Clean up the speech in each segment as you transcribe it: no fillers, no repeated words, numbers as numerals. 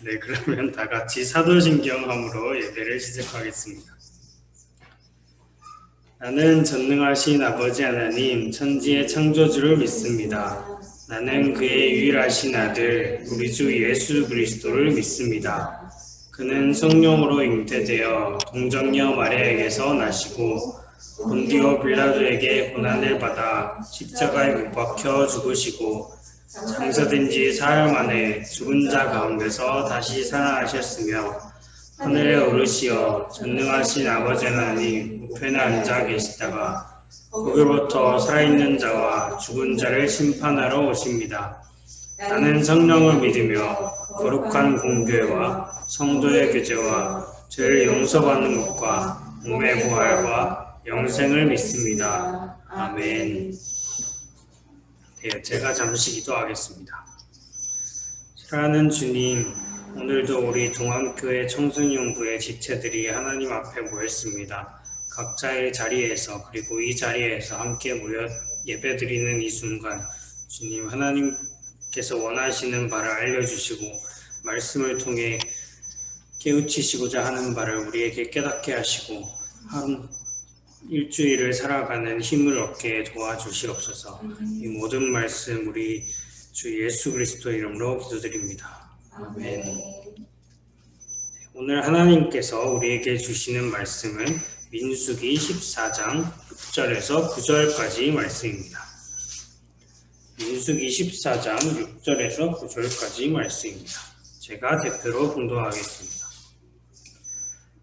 네, 그러면 다 같이 사도신경함으로 예배를 시작하겠습니다. 나는 전능하신 아버지 하나님, 천지의 창조주를 믿습니다. 나는 그의 유일하신 아들, 우리 주 예수 그리스도를 믿습니다. 그는 성령으로 잉태되어 동정녀 마리아에게서 나시고 본디오 빌라도에게 고난을 받아 십자가에 못 박혀 죽으시고 장사된 지 사흘 만에 죽은 자 가운데서 다시 살아나셨으며 하늘에 오르시어 전능하신 아버지 하나님 우편에 앉아 계시다가 거기로부터 살아있는 자와 죽은 자를 심판하러 오십니다. 나는 성령을 믿으며 거룩한 공교회와 성도의 교제와 죄를 용서받는 것과 몸의 부활과 영생을 믿습니다. 아멘. 네, 제가 잠시 기도하겠습니다. 사랑하는 주님, 오늘도 우리 동암교회 청소년부의 지체들이 하나님 앞에 모였습니다. 각자의 자리에서 그리고 이 자리에서 함께 모여 예배드리는 이 순간 주님 하나님께서 원하시는 바를 알려주시고 말씀을 통해 깨우치시고자 하는 바를 우리에게 깨닫게 하시고 한 일주일을 살아가는 힘을 얻게 도와주시옵소서. 이 모든 말씀 우리 주 예수 그리스도 이름으로 기도드립니다. 아멘. 오늘 하나님께서 우리에게 주시는 말씀은 민수기 14장 6절에서 9절까지 말씀입니다. 민수기 14장 6절에서 9절까지 말씀입니다. 제가 대표로 봉독하겠습니다.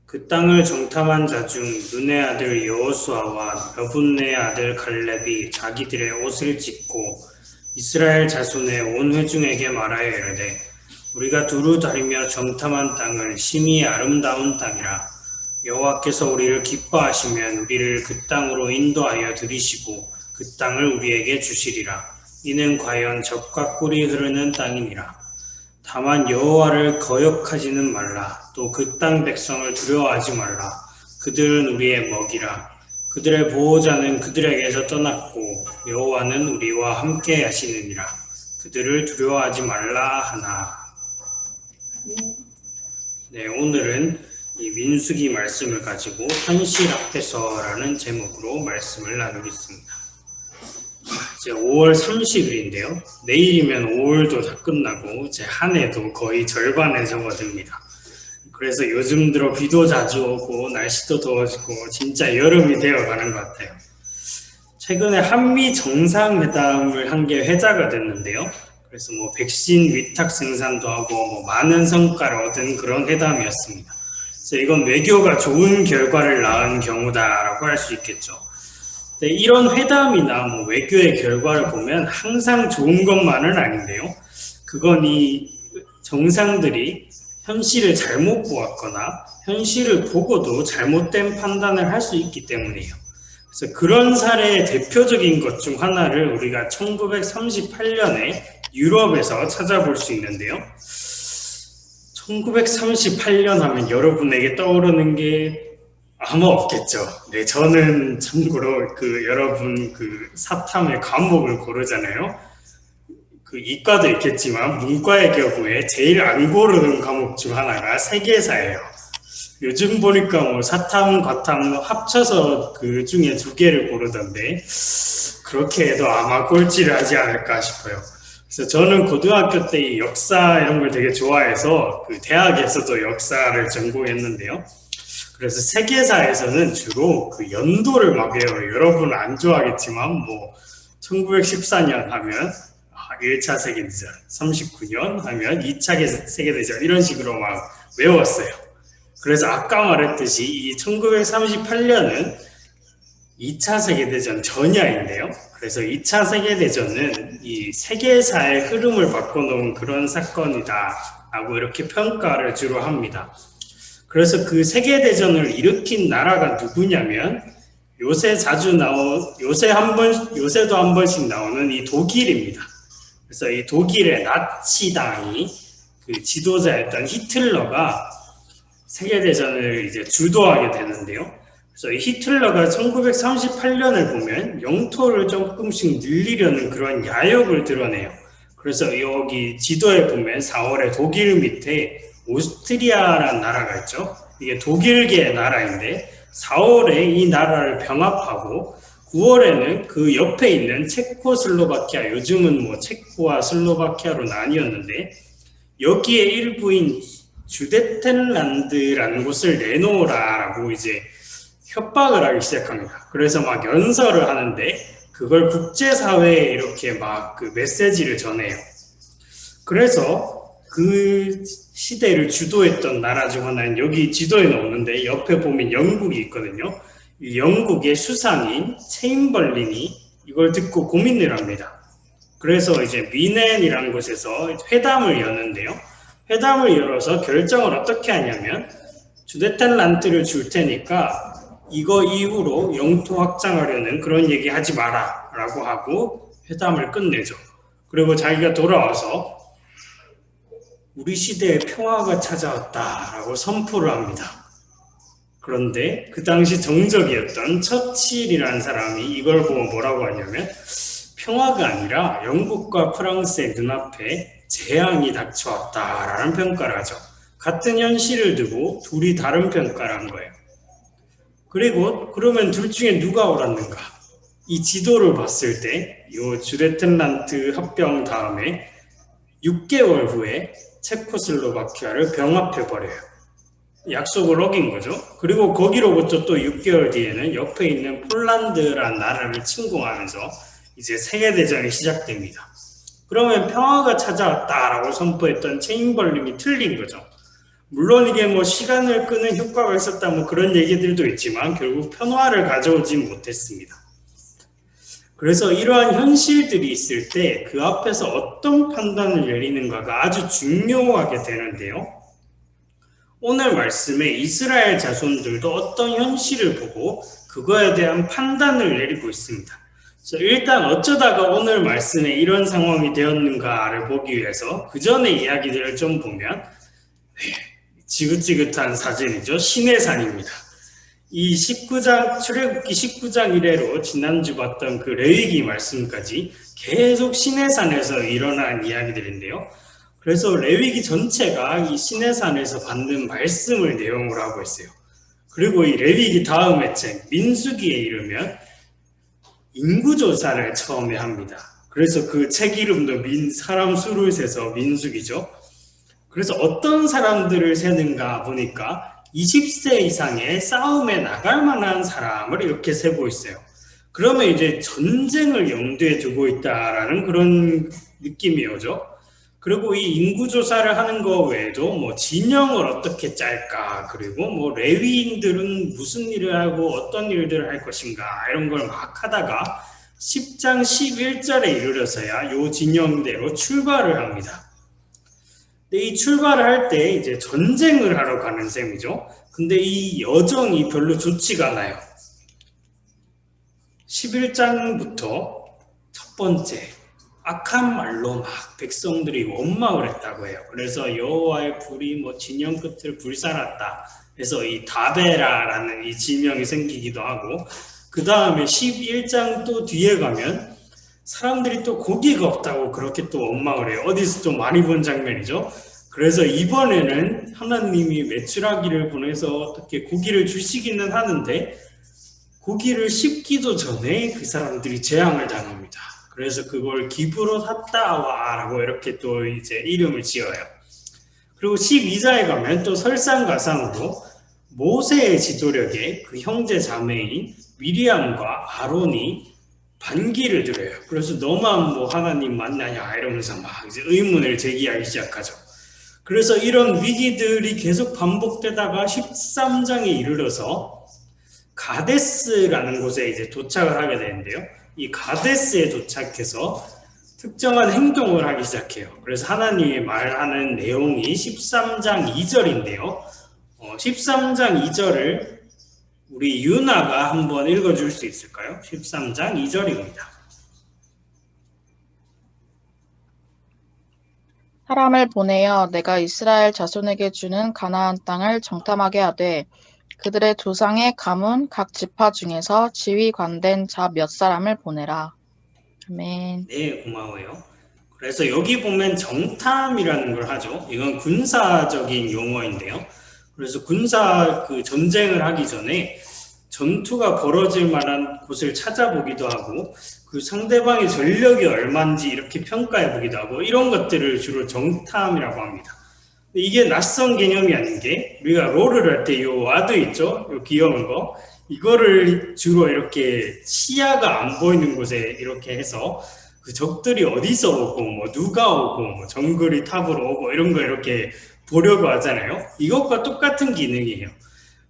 그 땅을 정탐한 자 중 눈의 아들 여호수아와 여분네의 아들 갈렙이 자기들의 옷을 찢고 이스라엘 자손의 온 회중에게 말하여 이르되 우리가 두루 다니며 정탐한 땅은 심히 아름다운 땅이라 여호와께서 우리를 기뻐하시면 우리를 그 땅으로 인도하여 들이시고 그 땅을 우리에게 주시리라. 이는 과연 젖과 꿀이 흐르는 땅이니라. 다만 여호와를 거역하지는 말라. 또 그 땅 백성을 두려워하지 말라. 그들은 우리의 먹이라. 그들의 보호자는 그들에게서 떠났고 여호와는 우리와 함께 하시느니라. 그들을 두려워하지 말라 하나. 네, 오늘은 이 민수기 말씀을 가지고 현실 앞에서라는 제목으로 말씀을 나누겠습니다. 이제 5월 30일인데요. 내일이면 5월도 다 끝나고 이제 한 해도 거의 절반에 접어듭니다. 그래서 요즘 들어 비도 자주 오고 날씨도 더워지고 진짜 여름이 되어가는 것 같아요. 최근에 한미 정상회담을 한 게 회자가 됐는데요. 그래서 뭐 백신 위탁 생산도 하고 많은 성과를 얻은 그런 회담이었습니다. 그래서 이건 외교가 좋은 결과를 낳은 경우다라고 할 수 있겠죠. 이런 회담이나 외교의 결과를 보면 항상 좋은 것만은 아닌데요. 그건 이 정상들이 현실을 잘못 보았거나 현실을 보고도 잘못된 판단을 할 수 있기 때문이에요. 그래서 그런 사례의 대표적인 것 중 하나를 우리가 1938년에 유럽에서 찾아볼 수 있는데요. 1938년 하면 여러분에게 떠오르는 게 아마 없겠죠. 네, 저는 참고로 여러분 사탐의 과목을 고르잖아요. 이과도 있겠지만 문과의 경우에 제일 안 고르는 과목 중 하나가 세계사예요. 요즘 보니까 사탐, 과탐 합쳐서 그 중에 2개를 고르던데 그렇게 해도 아마 꼴찌를 하지 않을까 싶어요. 그래서 저는 고등학교 때 이 역사 이런 걸 되게 좋아해서 대학에서도 역사를 전공했는데요. 그래서 세계사에서는 주로 연도를 막 외워요. 여러분은 안 좋아하겠지만 1914년 하면 1차 세계대전, 39년 하면 2차 세계대전 이런 식으로 막 외웠어요. 그래서 아까 말했듯이 이 1938년은 2차 세계대전 전야인데요. 그래서 2차 세계대전은 이 세계사의 흐름을 바꿔놓은 그런 사건이다 라고 이렇게 평가를 주로 합니다. 그래서 그 세계대전을 일으킨 나라가 누구냐면 요새도 한 번씩 나오는 이 독일입니다. 그래서 이 독일의 나치당이 지도자였던 히틀러가 세계대전을 이제 주도하게 되는데요. 그래서 이 히틀러가 1938년을 보면 영토를 조금씩 늘리려는 그런 야욕을 드러내요. 그래서 여기 지도에 보면 4월에 독일 밑에 오스트리아라는 나라가 있죠. 이게 독일계 나라인데 4월에 이 나라를 병합하고 9월에는 그 옆에 있는 체코슬로바키아, 요즘은 뭐 체코와 슬로바키아로 나뉘었는데 여기에 일부인 주데텐란드라는 곳을 내놓으라라고 이제 협박을 하기 시작합니다. 그래서 막 연설을 하는데 그걸 국제사회에 이렇게 막 그 메시지를 전해요. 그래서 그 시대를 주도했던 나라 중 하나는 여기 지도에는 없는데 옆에 보면 영국이 있거든요. 이 영국의 수상인 체인벌린이 이걸 듣고 고민을 합니다. 그래서 이제 미넨이라는 곳에서 회담을 여는데요. 회담을 열어서 결정을 어떻게 하냐면 주데텐란트를 줄 테니까 이거 이후로 영토 확장하려는 그런 얘기 하지 마라 라고 하고 회담을 끝내죠. 그리고 자기가 돌아와서 우리 시대에 평화가 찾아왔다라고 선포를 합니다. 그런데 그 당시 정적이었던 처칠이라는 사람이 이걸 보고 뭐라고 하냐면 평화가 아니라 영국과 프랑스의 눈앞에 재앙이 닥쳐왔다라는 평가를 하죠. 같은 현실을 두고 둘이 다른 평가를 한 거예요. 그리고 그러면 둘 중에 누가 옳았는가? 이 지도를 봤을 때 이 주데텐란트 합병 다음에 6개월 후에 체코슬로바키아를 병합해버려요. 약속을 어긴 거죠. 그리고 거기로부터 또 6개월 뒤에는 옆에 있는 폴란드라는 나라를 침공하면서 이제 세계대전이 시작됩니다. 그러면 평화가 찾아왔다라고 선포했던 체인벌린이 틀린 거죠. 물론 이게 뭐 시간을 끄는 효과가 있었다 뭐 그런 얘기들도 있지만 결국 평화를 가져오진 못했습니다. 그래서 이러한 현실들이 있을 때 그 앞에서 어떤 판단을 내리는가가 아주 중요하게 되는데요. 오늘 말씀에 이스라엘 자손들도 어떤 현실을 보고 그거에 대한 판단을 내리고 있습니다. 그래서 일단 어쩌다가 오늘 말씀에 이런 상황이 되었는가를 보기 위해서 그 전의 이야기들을 좀 보면 지긋지긋한 사진이죠. 시내산입니다. 이 19장, 출애굽기 19장 이래로 지난주 봤던 그 레위기 말씀까지 계속 시내산에서 일어난 이야기들인데요. 그래서 레위기 전체가 이 시내산에서 받는 말씀을 내용으로 하고 있어요. 그리고 이 레위기 다음의 책 민수기에 이르면 인구조사를 처음에 합니다. 그래서 그 책 이름도 사람 수를 세서 민수기죠. 그래서 어떤 사람들을 세는가 보니까 20세 이상의 싸움에 나갈 만한 사람을 이렇게 세고 있어요. 그러면 이제 전쟁을 염두에 두고 있다라는 그런 느낌이 오죠. 그리고 이 인구조사를 하는 거 외에도 뭐 진영을 어떻게 짤까, 그리고 뭐 레위인들은 무슨 일을 하고 어떤 일들을 할 것인가 이런 걸 막 하다가 10장 11절에 이르러서야 요 진영대로 출발을 합니다. 근데 이 출발을 할 때 이제 전쟁을 하러 가는 셈이죠. 근데 이 여정이 별로 좋지가 않아요. 11장부터 첫 번째 악한 말로 막 백성들이 원망을 했다고 해요. 그래서 여호와의 불이 뭐 진영 끝을 불살았다. 그래서 이 다베라라는 이 지명이 생기기도 하고 그 다음에 11장 또 뒤에 가면 사람들이 또 고기가 없다고 그렇게 또 원망을 해요. 어디서 좀 많이 본 장면이죠. 그래서 이번에는 하나님이 메추라기를 보내서 어떻게 고기를 주시기는 하는데 고기를 씹기도 전에 그 사람들이 재앙을 당합니다. 그래서 그걸 기브로 샀다와라고 이렇게 또 이제 이름을 지어요. 그리고 12장에 가면 또 설상가상으로 모세의 지도력에 그 형제 자매인 미리암과 아론이 반기를 드려요. 그래서 너만 뭐 하나님 만나냐 이러면서 막 이제 의문을 제기하기 시작하죠. 그래서 이런 위기들이 계속 반복되다가 13장에 이르러서 가데스라는 곳에 이제 도착을 하게 되는데요. 이 가데스에 도착해서 특정한 행동을 하기 시작해요. 그래서 하나님이 말하는 내용이 13장 2절인데요. 13장 2절을 우리 유나가 한번 읽어줄 수 있을까요? 13장 2절입니다. 사람을 보내어 내가 이스라엘 자손에게 주는 가나안 땅을 정탐하게 하되 그들의 조상의 가문 각 지파 중에서 지휘관된 자 몇 사람을 보내라. 아멘. 네, 고마워요. 그래서 여기 보면 정탐이라는 걸 하죠. 이건 군사적인 용어인데요. 그래서 군사 그 전쟁을 하기 전에 전투가 벌어질 만한 곳을 찾아보기도 하고 그 상대방의 전력이 얼마인지 이렇게 평가해 보기도 하고 이런 것들을 주로 정탐이라고 합니다. 이게 낯선 개념이 아닌 게 우리가 롤을 할 때 이 와드 있죠? 이 귀여운 거 이거를 주로 이렇게 시야가 안 보이는 곳에 이렇게 해서 그 적들이 어디서 오고 뭐 누가 오고 뭐 정글이 탑으로 오고 이런 거 이렇게 보려고 하잖아요. 이것과 똑같은 기능이에요.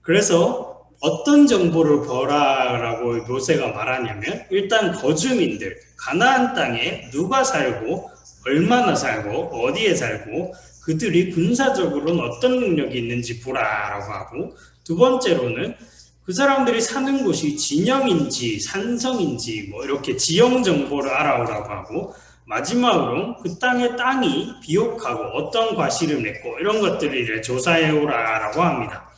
그래서 어떤 정보를 보라라고 모세가 말하냐면 일단 거주민들, 가나안 땅에 누가 살고 얼마나 살고 어디에 살고 그들이 군사적으로는 어떤 능력이 있는지 보라라고 하고 두 번째로는 그 사람들이 사는 곳이 진영인지 산성인지 뭐 이렇게 지형 정보를 알아오라고 하고 마지막으로 그 땅이 비옥하고 어떤 과실을 맺고 이런 것들을 조사해오라라고 합니다.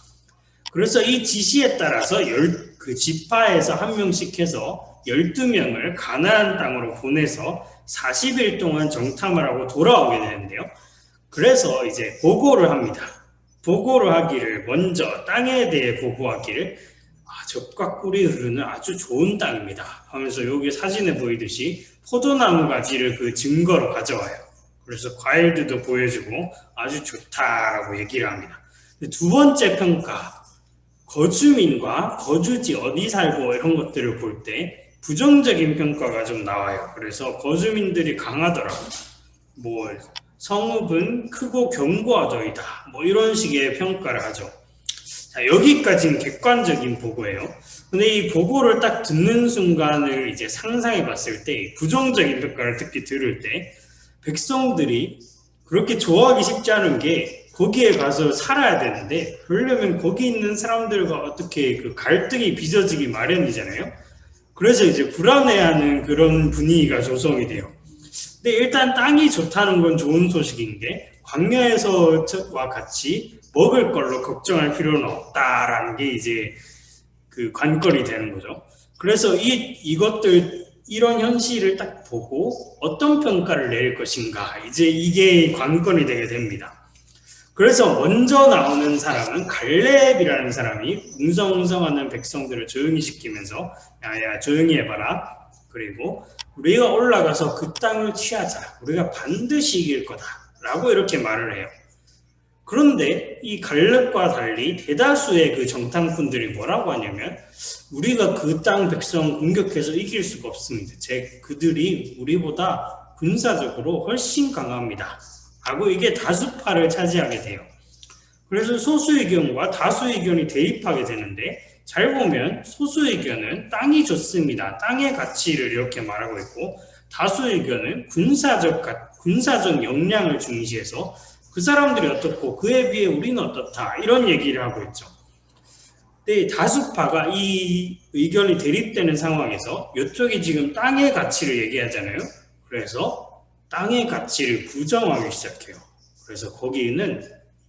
그래서 이 지시에 따라서 그 지파에서 한 명씩 해서 12명을 가나안 땅으로 보내서 40일 동안 정탐을 하고 돌아오게 되는데요. 그래서 이제 보고를 합니다. 보고를 하기를 먼저 땅에 대해 보고하기를 젖과 꿀이 흐르는 아주 좋은 땅입니다 하면서 여기 사진에 보이듯이 포도나무 가지를 그 증거로 가져와요. 그래서 과일들도 보여주고 아주 좋다라고 얘기를 합니다. 두 번째 평가, 거주민과 거주지 어디 살고 이런 것들을 볼 때 부정적인 평가가 좀 나와요. 그래서 거주민들이 강하더라고요. 뭐 성읍은 크고 견고하더이다 뭐 이런 식의 평가를 하죠. 자, 여기까지는 객관적인 보고예요. 근데 이 보고를 딱 듣는 순간을 이제 상상해 봤을 때 부정적인 평가를 들을 때 백성들이 그렇게 좋아하기 쉽지 않은 게 거기에 가서 살아야 되는데 그러려면 거기 있는 사람들과 어떻게 그 갈등이 빚어지기 마련이잖아요. 그래서 이제 불안해하는 그런 분위기가 조성이 돼요. 근데 일단 땅이 좋다는 건 좋은 소식인 게 광야에서와 같이 먹을 걸로 걱정할 필요는 없다라는 게 이제 그 관건이 되는 거죠. 그래서 이런 현실을 딱 보고 어떤 평가를 내릴 것인가 이제 이게 관건이 되게 됩니다. 그래서 먼저 나오는 사람은 갈렙이라는 사람이 웅성웅성하는 백성들을 조용히 시키면서 야야 조용히 해봐라. 그리고 우리가 올라가서 그 땅을 취하자. 우리가 반드시 이길 거다. 라고 이렇게 말을 해요. 그런데 이 갈렙과 달리 대다수의 그 정탐꾼들이 뭐라고 하냐면 우리가 그 땅 백성 공격해서 이길 수가 없습니다. 그들이 우리보다 군사적으로 훨씬 강합니다. 하고 이게 다수파를 차지하게 돼요. 그래서 소수 의견과 다수 의견이 대립하게 되는데 잘 보면 소수 의견은 땅이 좋습니다. 땅의 가치를 이렇게 말하고 있고 다수 의견은 군사적 역량을 중시해서 그 사람들이 어떻고 그에 비해 우리는 어떻다 이런 얘기를 하고 있죠. 근데 다수파가 이 의견이 대립되는 상황에서 이쪽이 지금 땅의 가치를 얘기하잖아요. 그래서 땅의 가치를 부정하기 시작해요. 그래서 거기는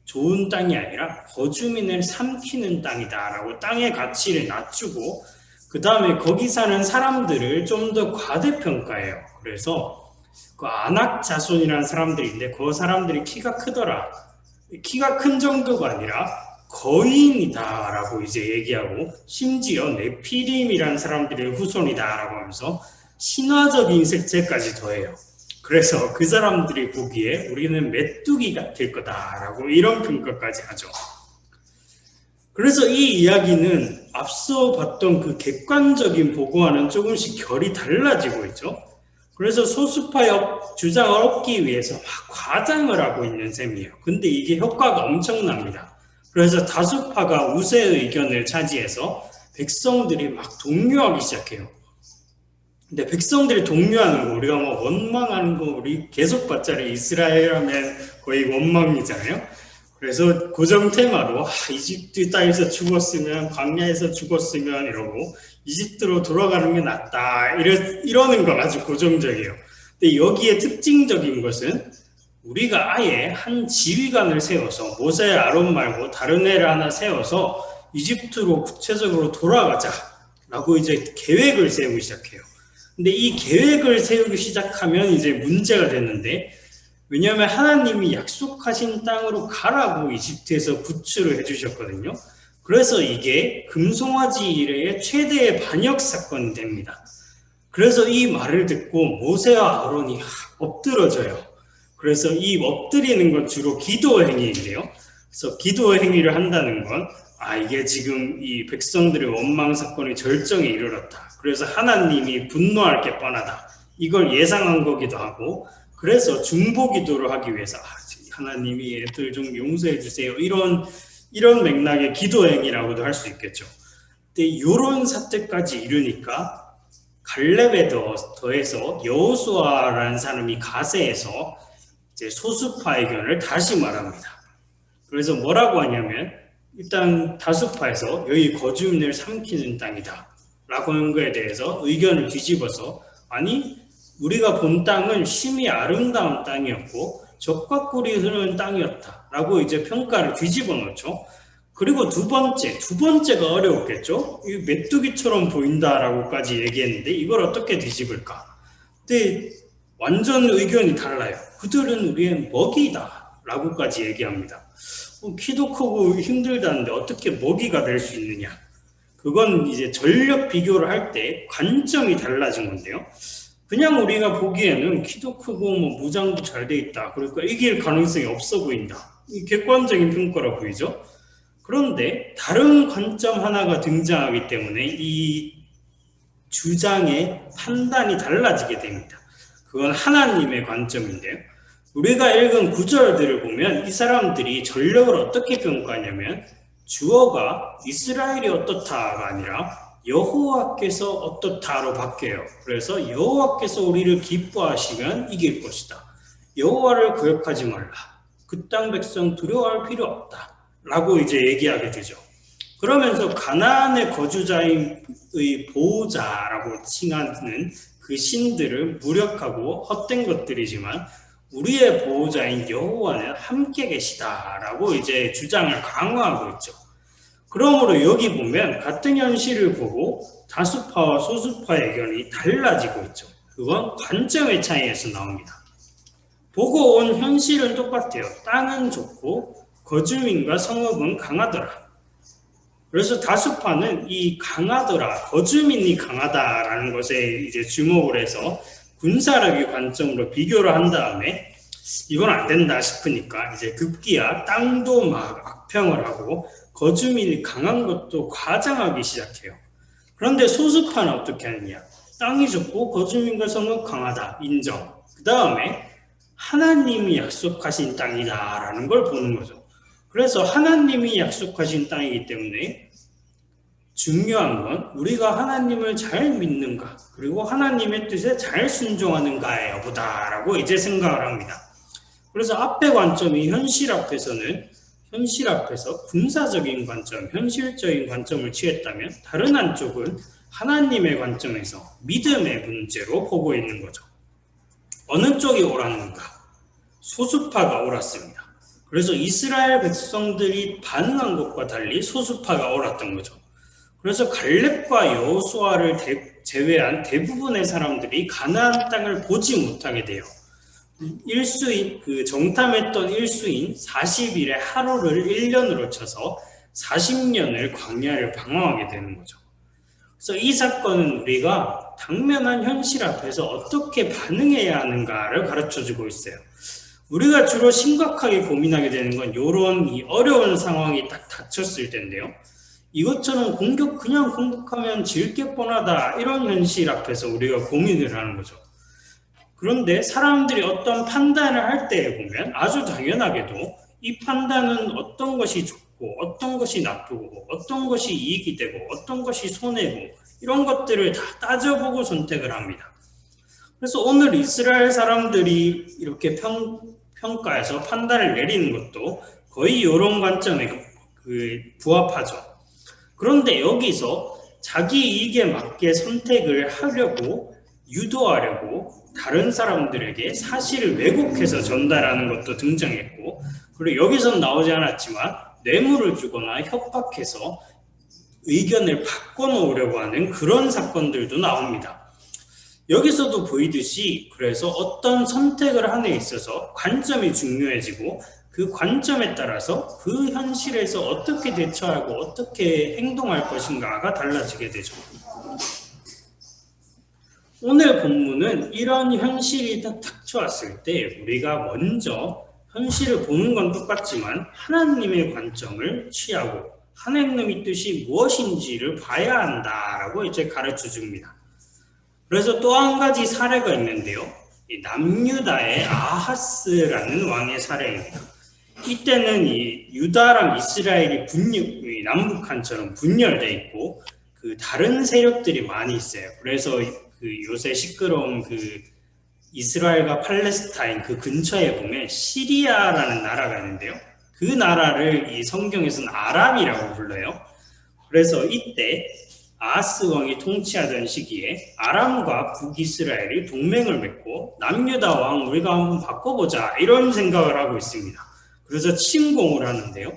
좋은 땅이 아니라 거주민을 삼키는 땅이다 라고 땅의 가치를 낮추고 그 다음에 거기 사는 사람들을 좀 더 과대평가해요. 그래서 그 아낙 자손이라는 사람들인데 그 사람들이 키가 크더라. 키가 큰 정도가 아니라 거인이다 라고 이제 얘기하고 심지어 네피림이라는 사람들의 후손이다 라고 하면서 신화적인 색채까지 더해요. 그래서 그 사람들이 보기에 우리는 메뚜기가 될 거다라고 이런 평가까지 하죠. 그래서 이 이야기는 앞서 봤던 그 객관적인 보고와는 조금씩 결이 달라지고 있죠. 그래서 소수파의 주장을 얻기 위해서 막 과장을 하고 있는 셈이에요. 근데 이게 효과가 엄청납니다. 그래서 다수파가 우세의 의견을 차지해서 백성들이 막 동요하기 시작해요. 근데 백성들이 동요하는 거 우리가 뭐 원망하는 거 우리 계속 봤잖아요. 이스라엘 하면 거의 원망이잖아요. 그래서 고정 테마로 이집트 땅에서 죽었으면 광야에서 죽었으면 이러고 이집트로 돌아가는 게 낫다 이러는 거 아주 고정적이에요. 근데 여기에 특징적인 것은 우리가 아예 한 지휘관을 세워서 모세 아론 말고 다른 애를 하나 세워서 이집트로 구체적으로 돌아가자 라고 이제 계획을 세우기 시작해요. 근데 이 계획을 세우기 시작하면 이제 문제가 되는데, 왜냐하면 하나님이 약속하신 땅으로 가라고 이집트에서 구출을 해주셨거든요. 그래서 이게 금송아지 이래의 최대의 반역 사건이 됩니다. 그래서 이 말을 듣고 모세와 아론이 엎드러져요. 그래서 이 엎드리는 건 주로 기도 행위인데요. 그래서 기도 행위를 한다는 건 이게 지금 이 백성들의 원망 사건이 절정에 이르렀다. 그래서 하나님이 분노할 게 뻔하다. 이걸 예상한 거기도 하고, 그래서 중보 기도를 하기 위해서 하나님이 애들 좀 용서해 주세요. 이런 맥락의 기도 행위라고도 할 수 있겠죠. 근데 이런 사태까지 이르니까 갈렙에 더해서 여호수아라는 사람이 가세에서 이제 소수파 의견을 다시 말합니다. 그래서 뭐라고 하냐면, 일단 다수파에서 여기 거주민을 삼키는 땅이다 라고 하는 거에 대해서 의견을 뒤집어서, 아니 우리가 본 땅은 심히 아름다운 땅이었고 적과 꿀이 흐르는 땅이었다 라고 이제 평가를 뒤집어 놓죠. 그리고 두 번째가 어려웠겠죠. 이 메뚜기처럼 보인다라고까지 얘기했는데 이걸 어떻게 뒤집을까? 근데 완전 의견이 달라요. 그들은 우리의 먹이다 라고까지 얘기합니다. 키도 크고 힘들다는데 어떻게 먹이가 될 수 있느냐? 그건 이제 전력 비교를 할 때 관점이 달라진 건데요. 그냥 우리가 보기에는 키도 크고 무장도 잘 돼 있다, 그러니까 이길 가능성이 없어 보인다, 이 객관적인 평가라 보이죠. 그런데 다른 관점 하나가 등장하기 때문에 이 주장의 판단이 달라지게 됩니다. 그건 하나님의 관점인데요. 우리가 읽은 구절들을 보면 이 사람들이 전력을 어떻게 평가하냐면, 주어가 이스라엘이 어떻다가 아니라 여호와께서 어떻다로 바뀌어요. 그래서 여호와께서 우리를 기뻐하시면 이길 것이다. 여호와를 거역하지 말라. 그 땅 백성 두려워할 필요 없다 라고 이제 얘기하게 되죠. 그러면서 가나안의 거주자의 보호자라고 칭하는 그 신들을 무력하고 헛된 것들이지만 우리의 보호자인 여호와는 함께 계시다라고 이제 주장을 강화하고 있죠. 그러므로 여기 보면 같은 현실을 보고 다수파와 소수파의 의견이 달라지고 있죠. 그건 관점의 차이에서 나옵니다. 보고 온 현실은 똑같아요. 땅은 좋고 거주민과 성읍은 강하더라. 그래서 다수파는 이 강하더라, 거주민이 강하다라는 것에 이제 주목을 해서 군사력의 관점으로 비교를 한 다음에 이건 안 된다 싶으니까 이제 급기야 땅도 막 악평을 하고 거주민이 강한 것도 과장하기 시작해요. 그런데 소수파는 어떻게 하느냐? 땅이 좋고 거주민과 성은 강하다, 인정. 그 다음에 하나님이 약속하신 땅이다라는 걸 보는 거죠. 그래서 하나님이 약속하신 땅이기 때문에 중요한 건 우리가 하나님을 잘 믿는가, 그리고 하나님의 뜻에 잘 순종하는가의 여부다라고 이제 생각을 합니다. 그래서 앞의 관점이 현실 앞에서 군사적인 관점, 현실적인 관점을 취했다면, 다른 한쪽은 하나님의 관점에서 믿음의 문제로 보고 있는 거죠. 어느 쪽이 옳았는가? 소수파가 옳았습니다. 그래서 이스라엘 백성들이 반응한 것과 달리 소수파가 옳았던 거죠. 그래서 갈렙과 여호수아를 제외한 대부분의 사람들이 가나안 땅을 보지 못하게 돼요. 정탐했던 일수인 40일의 하루를 1년으로 쳐서 40년을 광야를 방황하게 되는 거죠. 그래서 이 사건은 우리가 당면한 현실 앞에서 어떻게 반응해야 하는가를 가르쳐주고 있어요. 우리가 주로 심각하게 고민하게 되는 건 이런 어려운 상황이 딱 닥쳤을 텐데요. 이것처럼 그냥 공격하면 질 게 뻔하다, 이런 현실 앞에서 우리가 고민을 하는 거죠. 그런데 사람들이 어떤 판단을 할 때 보면 아주 당연하게도 이 판단은 어떤 것이 좋고 어떤 것이 나쁘고 어떤 것이 이익이 되고 어떤 것이 손해고 이런 것들을 다 따져보고 선택을 합니다. 그래서 오늘 이스라엘 사람들이 이렇게 평가해서 판단을 내리는 것도 거의 이런 관점에 부합하죠. 그런데 여기서 자기 이익에 맞게 선택을 하려고 유도하려고 다른 사람들에게 사실을 왜곡해서 전달하는 것도 등장했고, 그리고 여기선 나오지 않았지만 뇌물을 주거나 협박해서 의견을 바꿔놓으려고 하는 그런 사건들도 나옵니다. 여기서도 보이듯이 그래서 어떤 선택을 하는 데 있어서 관점이 중요해지고 그 관점에 따라서 그 현실에서 어떻게 대처하고 어떻게 행동할 것인가가 달라지게 되죠. 오늘 본문은 이런 현실이 닥쳐왔을 때 우리가 먼저 현실을 보는 건 똑같지만 하나님의 관점을 취하고 하나님의 뜻이 무엇인지를 봐야 한다라고 이제 가르쳐 줍니다. 그래서 또 한 가지 사례가 있는데요. 이 남유다의 아하스라는 왕의 사례입니다. 이때는 이 유다랑 이스라엘이 남북한처럼 분열되어 있고 그 다른 세력들이 많이 있어요. 그래서 그 요새 시끄러운 그 이스라엘과 팔레스타인 그 근처에 보면 시리아라는 나라가 있는데요. 그 나라를 이 성경에서는 아람이라고 불러요. 그래서 이때 아하스 왕이 통치하던 시기에 아람과 북이스라엘이 동맹을 맺고 남유다 왕 우리가 한번 바꿔보자 이런 생각을 하고 있습니다. 그래서 침공을 하는데요.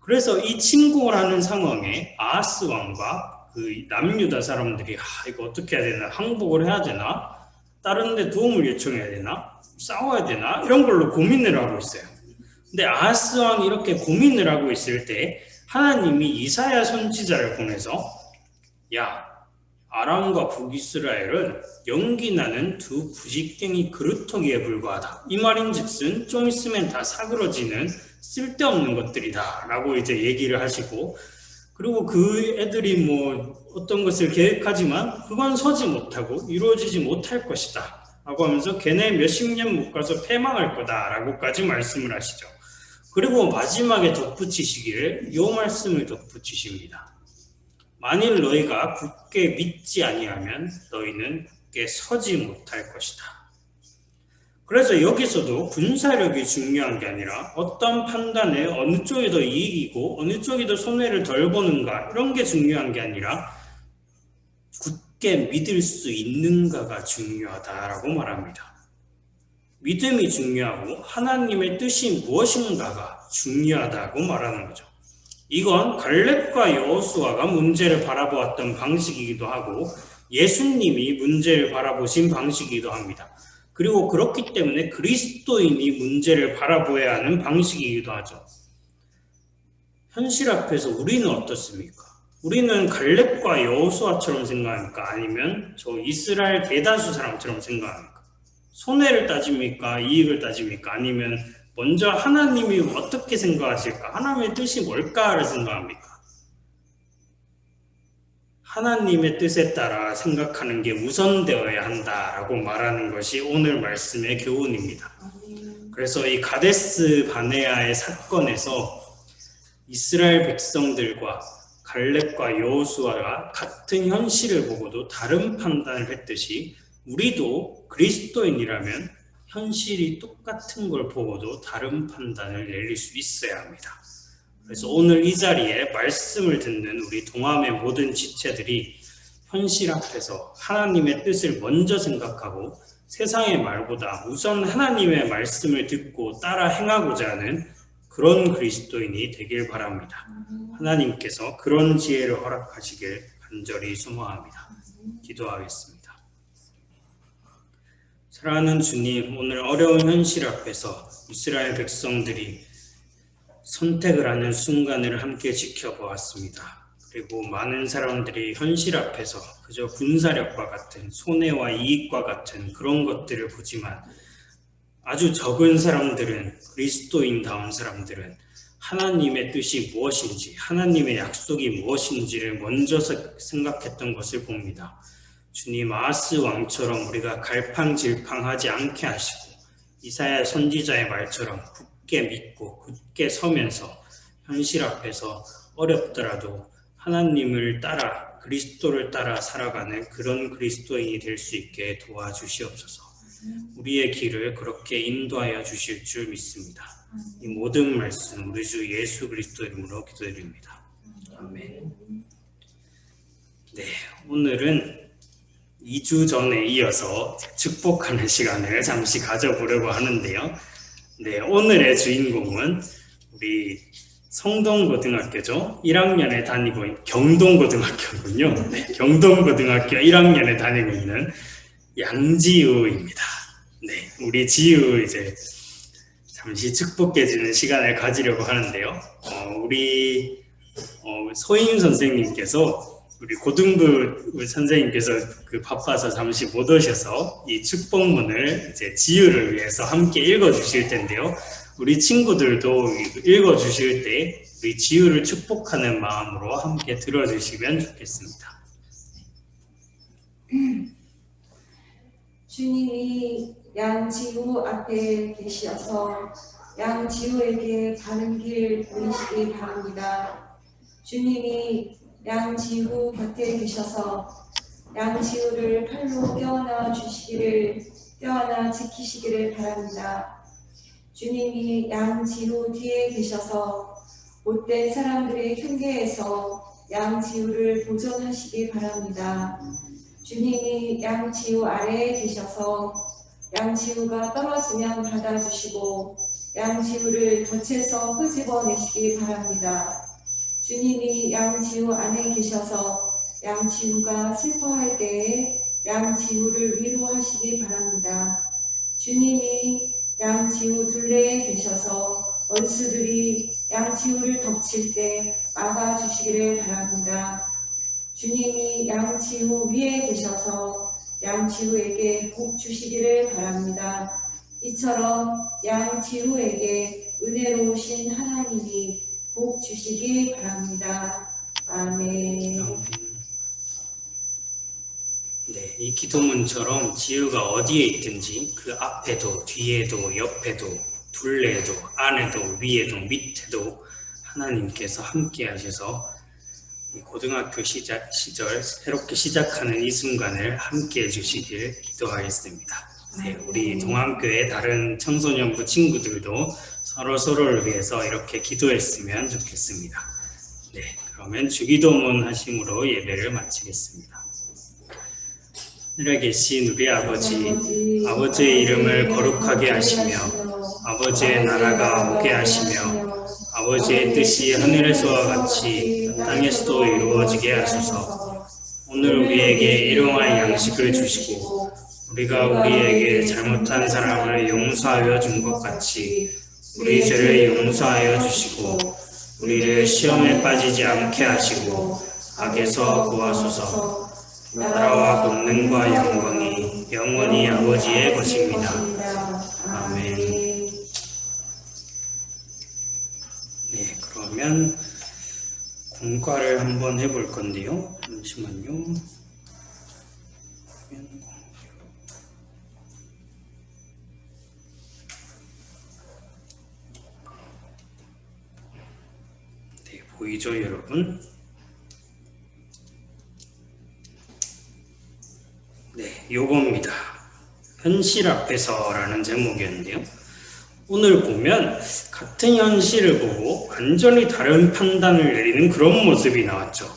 그래서 이 침공을 하는 상황에 아하스 왕과 그 남유다 사람들이 이거 어떻게 해야 되나, 항복을 해야 되나, 다른 데 도움을 요청해야 되나, 싸워야 되나 이런 걸로 고민을 하고 있어요. 근데 아하스 왕이 이렇게 고민을 하고 있을 때 하나님이 이사야 선지자를 보내서 야, 아람과 북이스라엘은 연기 나는 두 부직갱이 그루터기에 불과하다. 이 말인즉슨 좀 있으면 다 사그러지는 쓸데없는 것들이다 라고 이제 얘기를 하시고, 그리고 그 애들이 뭐 어떤 것을 계획하지만 그건 서지 못하고 이루어지지 못할 것이다 라고 하면서 걔네 몇십 년 못 가서 패망할 거다 라고까지 말씀을 하시죠. 그리고 마지막에 덧붙이시기를 이 말씀을 덧붙이십니다. 만일 너희가 굳게 믿지 아니하면 너희는 굳게 서지 못할 것이다. 그래서 여기서도 군사력이 중요한 게 아니라 어떤 판단에 어느 쪽이 더 이익이고 어느 쪽이 더 손해를 덜 보는가 이런 게 중요한 게 아니라 굳게 믿을 수 있는가가 중요하다라고 말합니다. 믿음이 중요하고 하나님의 뜻이 무엇인가가 중요하다고 말하는 거죠. 이건 갈렙과 여호수아가 문제를 바라보았던 방식이기도 하고 예수님이 문제를 바라보신 방식이기도 합니다. 그리고 그렇기 때문에 그리스도인이 문제를 바라보아야 하는 방식이기도 하죠. 현실 앞에서 우리는 어떻습니까? 우리는 갈렙과 여호수아처럼 생각합니까? 아니면 저 이스라엘 대다수 사람처럼 생각합니까? 손해를 따집니까? 이익을 따집니까? 아니면 먼저 하나님이 어떻게 생각하실까? 하나님의 뜻이 뭘까를 생각합니까? 하나님의 뜻에 따라 생각하는 게 우선되어야 한다라고 말하는 것이 오늘 말씀의 교훈입니다. 그래서 이 가데스 바네아의 사건에서 이스라엘 백성들과 갈렙과 여호수아가 같은 현실을 보고도 다른 판단을 했듯이 우리도 그리스도인이라면 현실이 똑같은 걸 보고도 다른 판단을 내릴 수 있어야 합니다. 그래서 오늘 이 자리에 말씀을 듣는 우리 동함의 모든 지체들이 현실 앞에서 하나님의 뜻을 먼저 생각하고 세상의 말보다 우선 하나님의 말씀을 듣고 따라 행하고자 하는 그런 그리스도인이 되길 바랍니다. 하나님께서 그런 지혜를 허락하시길 간절히 소망합니다. 기도하겠습니다. 사랑하는 주님, 오늘 어려운 현실 앞에서 이스라엘 백성들이 선택을 하는 순간을 함께 지켜보았습니다. 그리고 많은 사람들이 현실 앞에서 그저 군사력과 같은 손해와 이익과 같은 그런 것들을 보지만 아주 적은 사람들은, 그리스도인다운 사람들은 하나님의 뜻이 무엇인지, 하나님의 약속이 무엇인지를 먼저 생각했던 것을 봅니다. 주님, 아하스 왕처럼 우리가 갈팡질팡하지 않게 하시고 이사야 선지자의 말처럼 굳게 믿고 굳게 서면서 현실 앞에서 어렵더라도 하나님을 따라 그리스도를 따라 살아가는 그런 그리스도인이 될 수 있게 도와주시옵소서. 우리의 길을 그렇게 인도하여 주실 줄 믿습니다. 이 모든 말씀 우리 주 예수 그리스도 이름으로 기도드립니다. 아멘. 네, 오늘은 2주 전에 이어서 축복하는 시간을 잠시 가져보려고 하는데요. 네, 오늘의 주인공은 우리 성동고등학교죠. 1학년에 다니고 경동고등학교군요. 네, 경동고등학교 1학년에 다니고 있는 양지우입니다. 네, 우리 지우 이제 잠시 축복해주는 시간을 가지려고 하는데요. 우리 소임 선생님께서 우리 고등부 선생님께서 바빠서 잠시 못 오셔서 이 축복문을 이제 지우를 위해서 함께 읽어주실 텐데요. 우리 친구들도 읽어주실 때 우리 지우를 축복하는 마음으로 함께 들어주시면 좋겠습니다. 주님이 양지우 앞에 계시어서 양지우에게 바른 길 보이시기 바랍니다. 주님이 양지우 곁에 계셔서 양지우를 팔로 떼어나 지키시기를 바랍니다. 주님이 양지우 뒤에 계셔서 못된 사람들의 흉계에서 양지우를 보존하시기 바랍니다. 주님이 양지우 아래에 계셔서 양지우가 떨어지면 받아주시고 양지우를 덫에서 끄집어내시기 바랍니다. 주님이 양지우 안에 계셔서 양지우가 슬퍼할 때에 양지우를 위로하시기 바랍니다. 주님이 양지우 둘레에 계셔서 원수들이 양지우를 덮칠 때 막아주시기를 바랍니다. 주님이 양지우 위에 계셔서 양지우에게 복 주시기를 바랍니다. 이처럼 양지우에게 은혜로우신 하나님이 복 주시기 바랍니다. 아멘. 네, 이 기도문처럼 지우가 어디에 있든지 그 앞에도 뒤에도 옆에도 둘레에도 안에도 위에도 밑에도 하나님께서 함께 하셔서 고등학교 시절 새롭게 시작하는 이 순간을 함께 해주시길 기도하겠습니다. 네, 우리 동암교회 다른 청소년부 친구들도 서로를 위해서 이렇게 기도했으면 좋겠습니다. 네, 그러면 주기도문 하심으로 예배를 마치겠습니다. 하늘에 계신 우리 아버지의 이름을 거룩하게 하시며 아버지의 나라가 오게 하시며 아버지의 뜻이 하늘에서와 같이 땅에서도 이루어지게 하소서. 오늘 우리에게 일용할 양식을 주시고 우리가 우리에게 잘못한 사람을 용서하여 준 것 같이 우리 죄를 용서하여 주시고 우리를 시험에 빠지지 않게 하시고 악에서 구하소서. 나라와 권능과 영광이 영원히 아버지의 것입니다. 아멘. 네, 그러면 공과를 한번 해볼 건데요. 잠시만요. 네, 보이죠, 여러분? 네, 요겁니다. 현실 앞에서라는 제목이었는데요. 오늘 보면 같은 현실을 보고 완전히 다른 판단을 내리는 그런 모습이 나왔죠.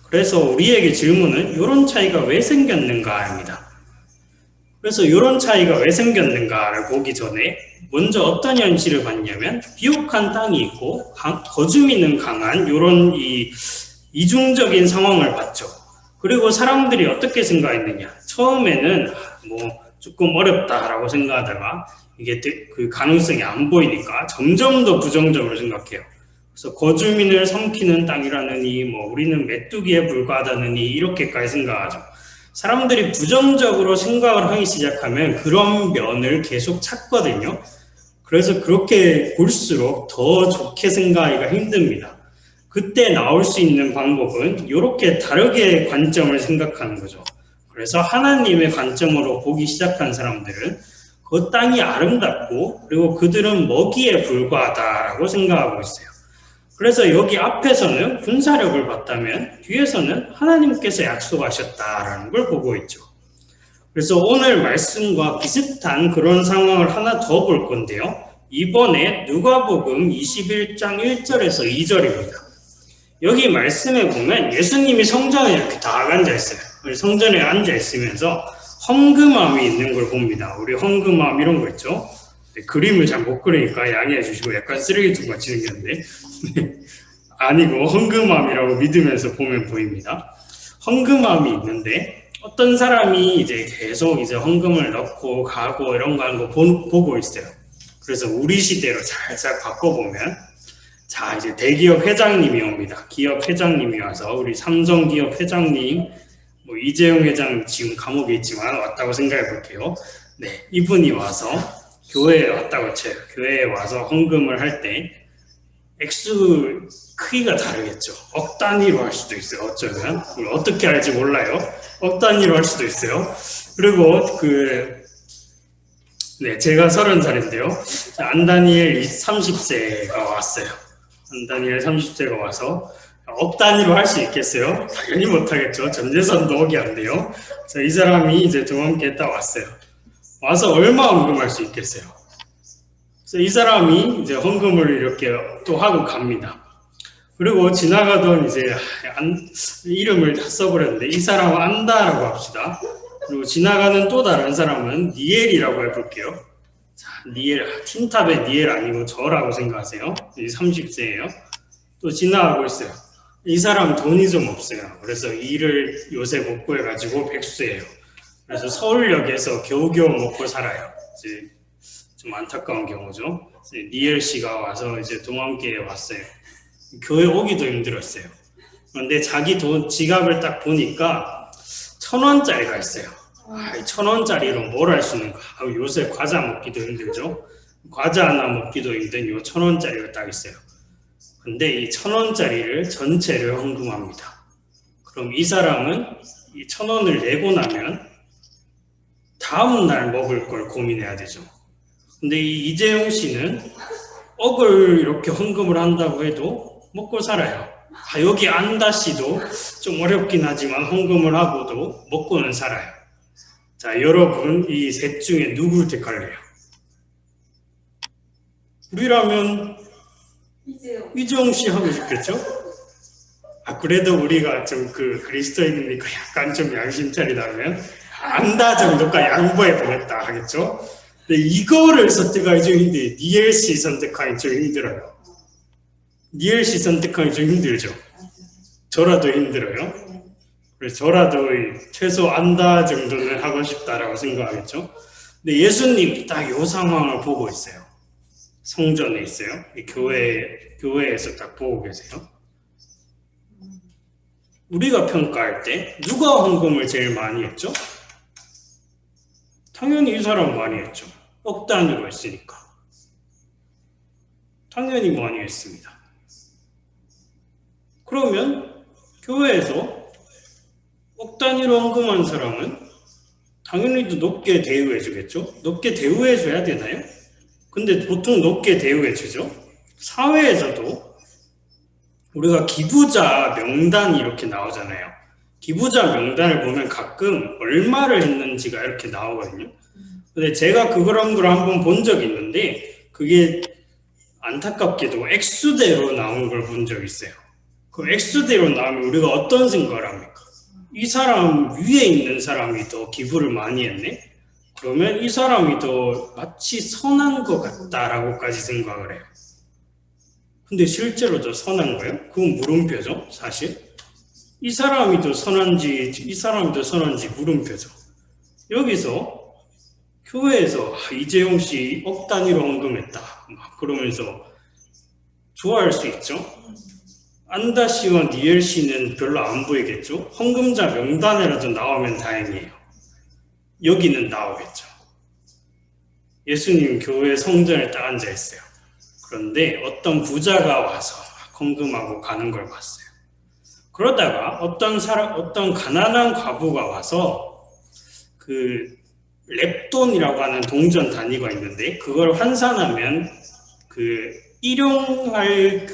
그래서 우리에게 질문은 이런 차이가 왜 생겼는가입니다. 그래서 이런 차이가 왜 생겼는가를 보기 전에 먼저 어떤 현실을 봤냐면 비옥한 땅이 있고 거주민은 강한 이런 이중적인 상황을 봤죠. 그리고 사람들이 어떻게 생각했느냐. 처음에는 조금 어렵다라고 생각하다가 이게 그 가능성이 안 보이니까 점점 더 부정적으로 생각해요. 그래서 거주민을 삼키는 땅이라느니 우리는 메뚜기에 불과하다느니 이렇게까지 생각하죠. 사람들이 부정적으로 생각을 하기 시작하면 그런 면을 계속 찾거든요. 그래서 그렇게 볼수록 더 좋게 생각하기가 힘듭니다. 그때 나올 수 있는 방법은 이렇게 다르게 관점을 생각하는 거죠. 그래서 하나님의 관점으로 보기 시작한 사람들은 그 땅이 아름답고 그리고 그들은 먹이에 불과하다라고 생각하고 있어요. 그래서 여기 앞에서는 군사력을 봤다면 뒤에서는 하나님께서 약속하셨다라는 걸 보고 있죠. 그래서 오늘 말씀과 비슷한 그런 상황을 하나 더 볼 건데요. 이번에 누가복음 21장 1절에서 2절입니다. 여기 말씀에 보면 예수님이 성전에 이렇게 다 앉아있어요. 성전에 앉아있으면서 헝금함이 있는 걸 봅니다. 우리 헝금함 이런 거 있죠. 네, 그림을 잘 못 그리니까 양해해 주시고 약간 쓰레기통 같이 생겼는데 아니고 헌금함이라고 믿으면서 보면 보입니다. 헌금함이 있는데 어떤 사람이 이제 계속 이제 헌금을 넣고 가고 이런 거 하는 거 보고 있어요. 그래서 우리 시대로 살짝 바꿔보면 자 이제 대기업 회장님이 옵니다. 기업 회장님이 와서 우리 삼성 기업 회장님 뭐 이재용 회장 지금 감옥에 있지만 왔다고 생각해 볼게요. 네, 이분이 와서 교회에 왔다고 쳐요. 교회에 와서 헌금을 할 때 액수 크기가 다르겠죠. 억 단위로 할 수도 있어요. 어쩌면 어떻게 할지 몰라요. 억 단위로 할 수도 있어요. 그리고 네, 제가 30살인데요. 안다니엘 30세가 왔어요. 안다니엘 30세가 와서 억 단위로 할 수 있겠어요? 당연히 못하겠죠. 전재산도 억이 안 돼요. 그래서 이 사람이 이제 동안께 딱 왔어요. 와서 얼마 헌금할 수 있겠어요? 그래서 이 사람이 이제 헌금을 이렇게 또 하고 갑니다. 그리고 지나가던 이제 이름을 다 써버렸는데 이 사람은 안다라고 합시다. 그리고 지나가는 또 다른 사람은 니엘이라고 해볼게요. 자, 니엘, 틴탑의 니엘 아니고 저라고 생각하세요. 30세예요. 또 지나가고 있어요. 이 사람 돈이 좀 없어요. 그래서 일을 요새 못 구해가지고 백수예요. 그래서 서울역에서 겨우겨우 먹고 살아요. 이제 좀 안타까운 경우죠. 이제 니엘 씨가 와서 이제 동안교회에 왔어요. 교회 오기도 힘들었어요. 그런데 자기 돈 지갑을 딱 보니까 1,000원짜리가 있어요. 1,000원짜리로 뭘 할 수 있는가? 요새 과자 먹기도 힘들죠. 과자 하나 먹기도 힘든 요 1,000원짜리가 딱 있어요. 근데 이 1,000원짜리를 전체를 헌금합니다. 그럼 이 사람은 이 1,000원을 내고 나면 다음 날 먹을 걸 고민해야 되죠. 근데 이 이재용 씨는 억을 이렇게 헌금을 한다고 해도 먹고 살아요. 여기 안다 씨도 좀 어렵긴 하지만 헌금을 하고도 먹고는 살아요. 자, 여러분 이 셋 중에 누구를 택할래요? 우리라면 이재용 씨 하고 싶겠죠? 그래도 우리가 좀 그리스도인이니까 약간 좀 양심 차리다면 안다 정도가 양보해 보겠다 하겠죠? 근데 이거를 선택하기 좀 힘들어요. 니엘 씨 선택하기 좀 힘들어요. 니엘 씨 선택하기 좀 힘들죠? 저라도 힘들어요. 그래서 저라도 최소 안다 정도는 하고 싶다라고 생각하겠죠? 근데 예수님이 딱 이 상황을 보고 있어요. 성전에 있어요. 교회에서 딱 보고 계세요. 우리가 평가할 때 누가 헌금을 제일 많이 했죠? 당연히 이 사람 많이 했죠. 억 단위로 했으니까. 당연히 많이 했습니다. 그러면 교회에서 억 단위로 헌금한 사람은 당연히 또 높게 대우해 주겠죠? 높게 대우해 줘야 되나요? 근데 보통 높게 대우해 주죠. 사회에서도 우리가 기부자 명단이 이렇게 나오잖아요. 기부자 명단을 보면 가끔 얼마를 했는지가 이렇게 나오거든요. 근데 제가 그런 걸 한번 본 적이 있는데 그게 안타깝게도 액수대로 나온 걸 본 적이 있어요. 그 액수대로 나오면 우리가 어떤 생각을 합니까? 이 사람 위에 있는 사람이 더 기부를 많이 했네? 그러면 이 사람이 더 마치 선한 것 같다라고까지 생각을 해요. 근데 실제로 더 선한 거예요? 그건 물음표죠, 사실. 이 사람이 더 선한지, 이 사람이 더 선한지 물음표죠. 여기서 교회에서 이재용 씨 억 단위로 헌금했다. 막 그러면서 좋아할 수 있죠. 안다 씨와 니엘 씨는 별로 안 보이겠죠. 헌금자 명단에라도 나오면 다행이에요. 여기는 나오겠죠. 예수님 교회 성전에 딱 앉아 있어요. 그런데 어떤 부자가 와서 헌금하고 가는 걸 봤어요. 그러다가 어떤 가난한 과부가 와서 그 랩돈이라고 하는 동전 단위가 있는데 그걸 환산하면 일용할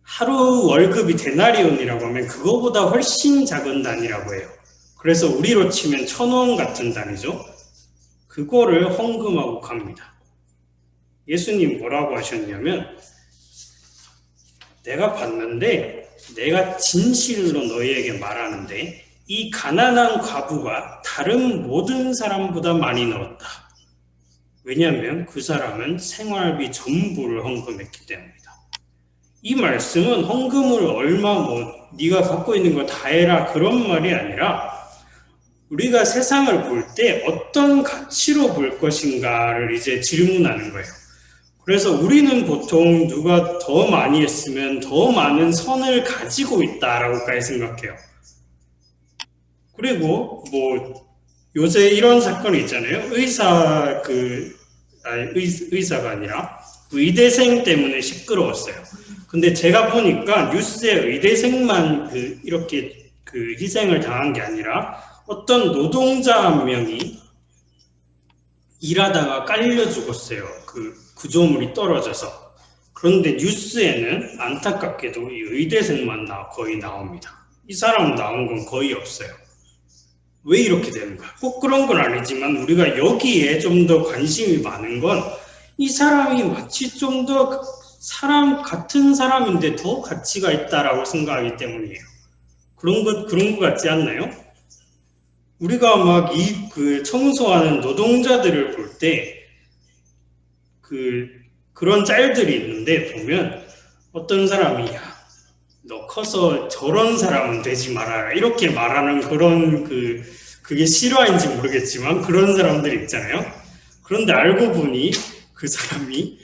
하루 월급이 데나리온이라고 하면 그거보다 훨씬 작은 단위라고 해요. 그래서 우리로 치면 1,000원 같은 단위죠. 그거를 헌금하고 갑니다. 예수님 뭐라고 하셨냐면 내가 봤는데 내가 진실로 너희에게 말하는데 이 가난한 과부가 다른 모든 사람보다 많이 넣었다. 왜냐하면 그 사람은 생활비 전부를 헌금했기 때문이다. 이 말씀은 헌금을 얼마 네가 갖고 있는 거 다 해라 그런 말이 아니라 우리가 세상을 볼 때 어떤 가치로 볼 것인가를 이제 질문하는 거예요. 그래서 우리는 보통 누가 더 많이 했으면 더 많은 선을 가지고 있다라고까지 생각해요. 그리고 요새 이런 사건이 있잖아요. 의사가 아니라 의대생 때문에 시끄러웠어요. 근데 제가 보니까 뉴스에 의대생만 이렇게 희생을 당한 게 아니라 어떤 노동자 한 명이 일하다가 깔려 죽었어요. 구조물이 떨어져서. 그런데 뉴스에는 안타깝게도 이 의대생만 거의 나옵니다. 이 사람 나온 건 거의 없어요. 왜 이렇게 되는가? 꼭 그런 건 아니지만 우리가 여기에 좀 더 관심이 많은 건 이 사람이 마치 좀 더 같은 사람인데 더 가치가 있다라고 생각하기 때문이에요. 그런 것 같지 않나요? 우리가 막 청소하는 노동자들을 볼 때 그런 짤들이 있는데 보면 어떤 사람이 너 커서 저런 사람은 되지 말아라 이렇게 말하는 그런 그게 실화인지 모르겠지만 그런 사람들이 있잖아요. 그런데 알고 보니 그 사람이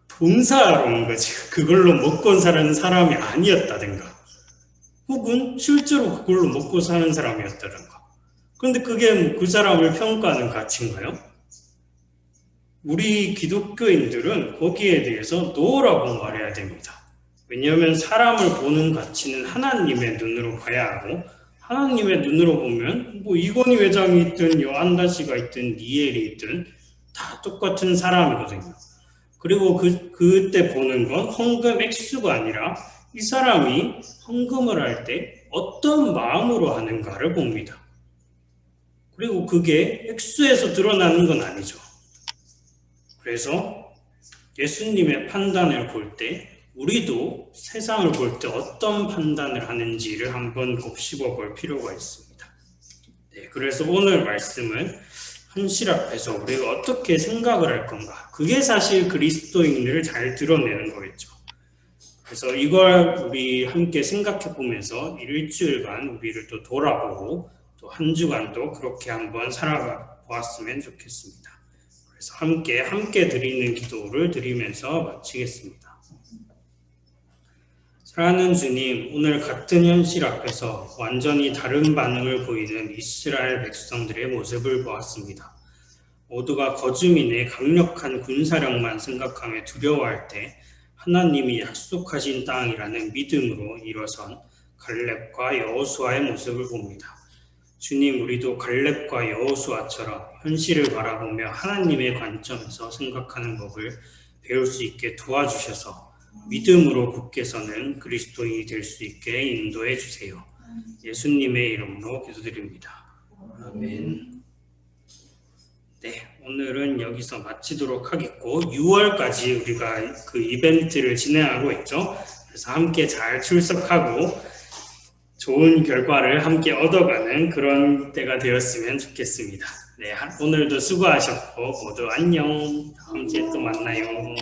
봉사하러 온 거지. 그걸로 먹고 사는 사람이 아니었다든가 혹은 실제로 그걸로 먹고 사는 사람이었다든가. 그런데 그게 그 사람을 평가하는 가치인가요? 우리 기독교인들은 거기에 대해서 노라고 말해야 됩니다. 왜냐하면 사람을 보는 가치는 하나님의 눈으로 봐야 하고 하나님의 눈으로 보면 이건희 회장이 있든 요한다시가 있든 니엘이 있든 다 똑같은 사람이거든요. 그리고 그때 보는 건 헌금 액수가 아니라 이 사람이 헌금을 할 때 어떤 마음으로 하는가를 봅니다. 그리고 그게 액수에서 드러나는 건 아니죠. 그래서 예수님의 판단을 볼 때 우리도 세상을 볼 때 어떤 판단을 하는지를 한번 곱씹어 볼 필요가 있습니다. 네, 그래서 오늘 말씀은 현실 앞에서 우리가 어떻게 생각을 할 건가? 그게 사실 그리스도인을 잘 드러내는 거겠죠. 그래서 이걸 우리 함께 생각해 보면서 일주일간 우리를 또 돌아보고 또 한 주간도 그렇게 한번 살아가 보았으면 좋겠습니다. 그래서 함께 드리는 기도를 드리면서 마치겠습니다. 사랑하는 주님, 오늘 같은 현실 앞에서 완전히 다른 반응을 보이는 이스라엘 백성들의 모습을 보았습니다. 모두가 거주민의 강력한 군사력만 생각하며 두려워할 때 하나님이 약속하신 땅이라는 믿음으로 일어선 갈렙과 여호수아의 모습을 봅니다. 주님, 우리도 갈렙과 여호수아처럼 현실을 바라보며 하나님의 관점에서 생각하는 법을 배울 수 있게 도와주셔서 믿음으로 굳게 서는 그리스도인이 될 수 있게 인도해 주세요. 예수님의 이름으로 기도드립니다. 아멘. 네, 오늘은 여기서 마치도록 하겠고 6월까지 우리가 그 이벤트를 진행하고 있죠. 그래서 함께 잘 출석하고 좋은 결과를 함께 얻어가는 그런 때가 되었으면 좋겠습니다. 네, 오늘도 수고하셨고 모두 안녕. 다음 주에 또 만나요.